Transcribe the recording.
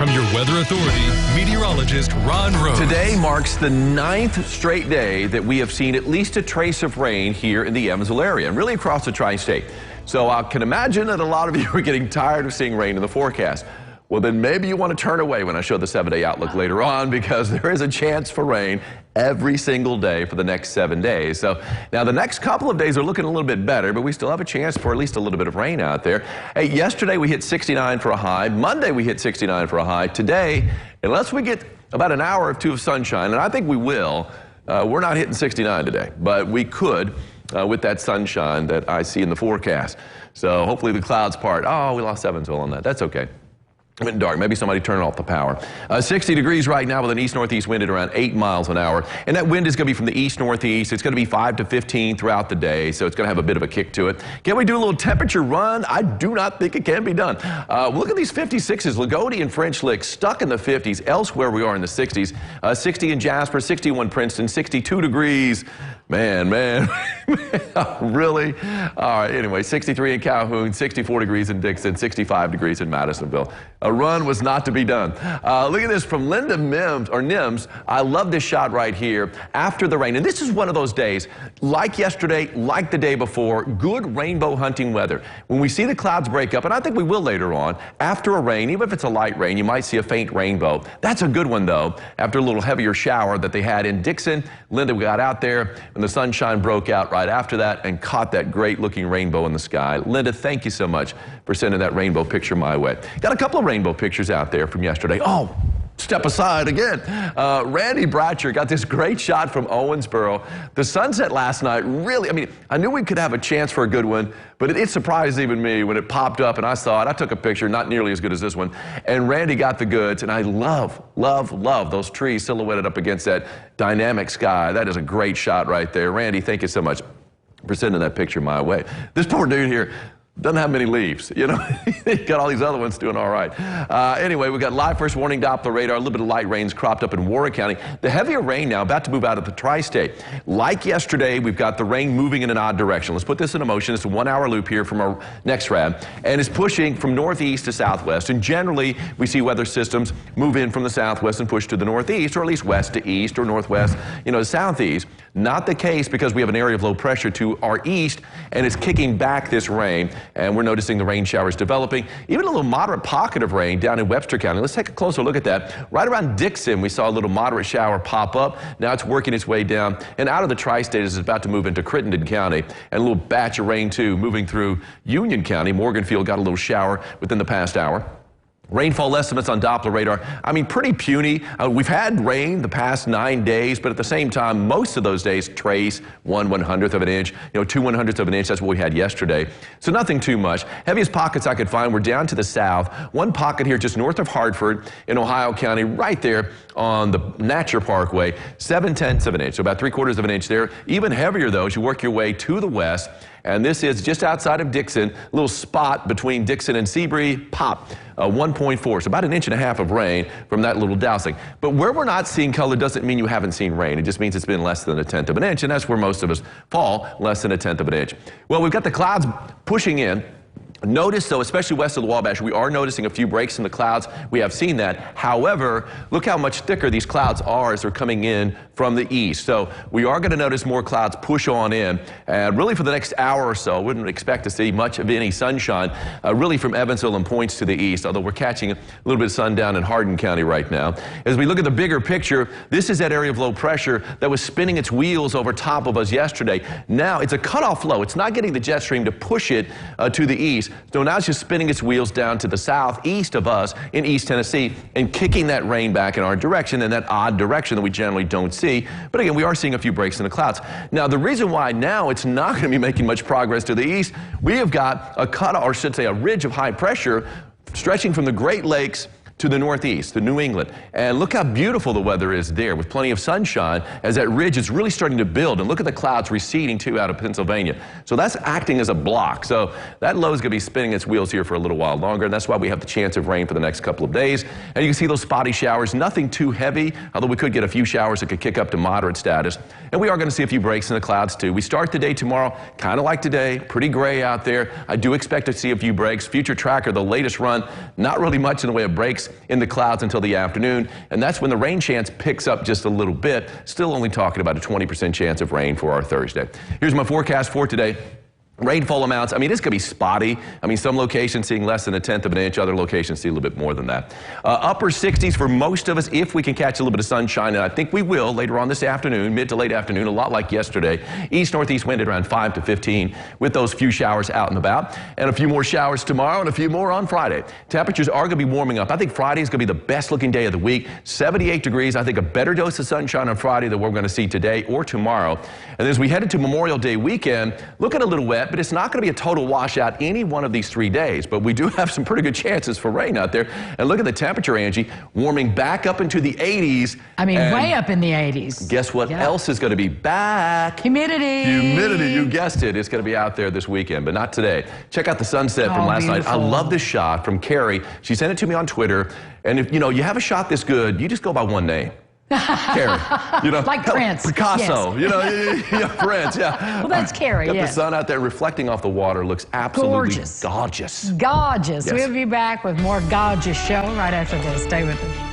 from your weather authority, meteorologist Ron Rose. Today marks the 9th straight day that we have seen at least a trace of rain here in the Evansville area and really across the tri-state. So I can imagine that a lot of you are getting tired of seeing rain in the forecast. Well, then maybe you want to turn away when I show the 7-day outlook later on, because there is a chance for rain every single day for the next 7 days. So now the next couple of days are looking a little bit better, but we still have a chance for at least a little bit of rain out there. Hey, yesterday we hit 69 for a high. Monday we hit 69 for a high. Today, unless we get about an hour or two of sunshine, and I think we will, we're not hitting 69 today, but we could with that sunshine that I see in the forecast. So hopefully the clouds part. Oh, we lost Evansville on that. That's okay. It went dark. Maybe somebody turned off the power. 60 degrees right now with an east-northeast wind at around 8 miles an hour. And that wind is going to be from the east-northeast. It's going to be 5 to 15 throughout the day, so it's going to have a bit of a kick to it. Can we do a little temperature run? I do not think it can be done. Look at these 56s. Lagodi and French Lick stuck in the 50s. Elsewhere we are in the 60s. 60 in Jasper, 61 Princeton, 62 degrees. Man. Really? All right, anyway, 63 in Calhoun, 64 degrees in Dixon, 65 degrees in Madisonville. A run was not to be done. Look at this from Linda Nims. I love this shot right here after the rain. And this is one of those days, like yesterday, like the day before, good rainbow hunting weather. When we see the clouds break up, and I think we will later on, after a rain, even if it's a light rain, you might see a faint rainbow. That's a good one, though, after a little heavier shower that they had in Dixon. Linda got out there and the sunshine broke out right after that and caught that great looking rainbow in the sky. Linda, thank you so much for sending that rainbow picture my way. Got a couple of rainbow pictures out there from yesterday. Oh, step aside again. Randy Bratcher got this great shot from Owensboro. The sunset last night really, I knew we could have a chance for a good one, but it surprised even me when it popped up and I saw it. I took a picture, not nearly as good as this one, and Randy got the goods, and I love those trees silhouetted up against that dynamic sky. That is a great shot right there. Randy, thank you so much for sending that picture my way. This poor dude here doesn't have many leaves, you know. He's got all these other ones doing all right. Anyway, we got live first warning Doppler radar, a little bit of light rains cropped up in Warwick County. The heavier rain now about to move out of the tri-state. Like yesterday, we've got the rain moving in an odd direction. Let's put this in motion. It's a 1-hour loop here from our next rad, and it's pushing from northeast to southwest. And generally, we see weather systems move in from the southwest and push to the northeast, or at least west to east, or northwest, to southeast. Not the case, because we have an area of low pressure to our east, and it's kicking back this rain. And we're noticing the rain showers developing. Even a little moderate pocket of rain down in Webster County. Let's take a closer look at that. Right around Dixon, we saw a little moderate shower pop up. Now it's working its way down and out of the tri-state as it's about to move into Crittenden County. And a little batch of rain, too, moving through Union County. Morganfield got a little shower within the past hour. Rainfall estimates on Doppler radar, pretty puny. We've had rain the past 9 days, but at the same time, most of those days trace 1/100th of an inch, 2/100ths of an inch. That's what we had yesterday. So nothing too much. Heaviest pockets I could find were down to the south. One pocket here just north of Hartford in Ohio County, right there on the Natcher Parkway, 7/10ths of an inch, so about 3/4 of an inch there. Even heavier, though, as you work your way to the west. And this is just outside of Dixon, a little spot between Dixon and Seabury, pop, 1.4. So about 1.5 inches of rain from that little dousing. But where we're not seeing color doesn't mean you haven't seen rain. It just means it's been less than 1/10 of an inch, and that's where most of us fall, less than 1/10 of an inch. Well, we've got the clouds pushing in. Notice, though, especially west of the Wabash, we are noticing a few breaks in the clouds. We have seen that. However, look how much thicker these clouds are as they're coming in from the east. So we are going to notice more clouds push on in. Really for the next hour or so, wouldn't expect to see much of any sunshine, really from Evansville and points to the east, although we're catching a little bit of sun down in Hardin County right now. As we look at the bigger picture, this is that area of low pressure that was spinning its wheels over top of us yesterday. Now it's a cutoff low. It's not getting the jet stream to push it to the east. So now it's just spinning its wheels down to the southeast of us in East Tennessee and kicking that rain back in our direction, in that odd direction that we generally don't see. But again, we are seeing a few breaks in the clouds. Now, the reason why now it's not going to be making much progress to the east, we have got a cutoff, or should say a ridge of high pressure stretching from the Great Lakes to the northeast, to New England. And look how beautiful the weather is there with plenty of sunshine as that ridge is really starting to build. And look at the clouds receding too out of Pennsylvania. So that's acting as a block. So that low is going to be spinning its wheels here for a little while longer. And that's why we have the chance of rain for the next couple of days. And you can see those spotty showers, nothing too heavy, although we could get a few showers that could kick up to moderate status. And we are going to see a few breaks in the clouds too. We start the day tomorrow kind of like today, pretty gray out there. I do expect to see a few breaks. Future Tracker, the latest run, not really much in the way of breaks. in the clouds until the afternoon, and that's when the rain chance picks up just a little bit. Still only talking about a 20% chance of rain for our Thursday. Here's my forecast for today. Rainfall amounts, I mean, it's going to be spotty. I mean, some locations seeing less than 1/10 of an inch, other locations see a little bit more than that. Upper 60s for most of us if we can catch a little bit of sunshine, and I think we will later on this afternoon, mid to late afternoon, a lot like yesterday. East-northeast wind at around 5 to 15 with those few showers out and about, and a few more showers tomorrow and a few more on Friday. Temperatures are going to be warming up. I think Friday is going to be the best looking day of the week. 78 degrees. I think a better dose of sunshine on Friday than we're going to see today or tomorrow. And as we head into Memorial Day weekend, looking a little wet, but it's not going to be a total washout any one of these 3 days, but we do have some pretty good chances for rain out there. And look at the temperature, Angie, warming back up into the 80s. I mean, way up in the 80s. Guess what else is going to be back? Humidity. Humidity, you guessed it. It's going to be out there this weekend, but not today. Check out the sunset from last night. I love this shot from Carrie. She sent it to me on Twitter. And if you have a shot this good, you just go by one name. Carrie, like Prince, Picasso, yes. Prince, yeah. Well, that's Carrie. Got the sun out there reflecting off the water, looks absolutely gorgeous. Gorgeous. Yes. We'll be back with more gorgeous show right after this. Stay with us.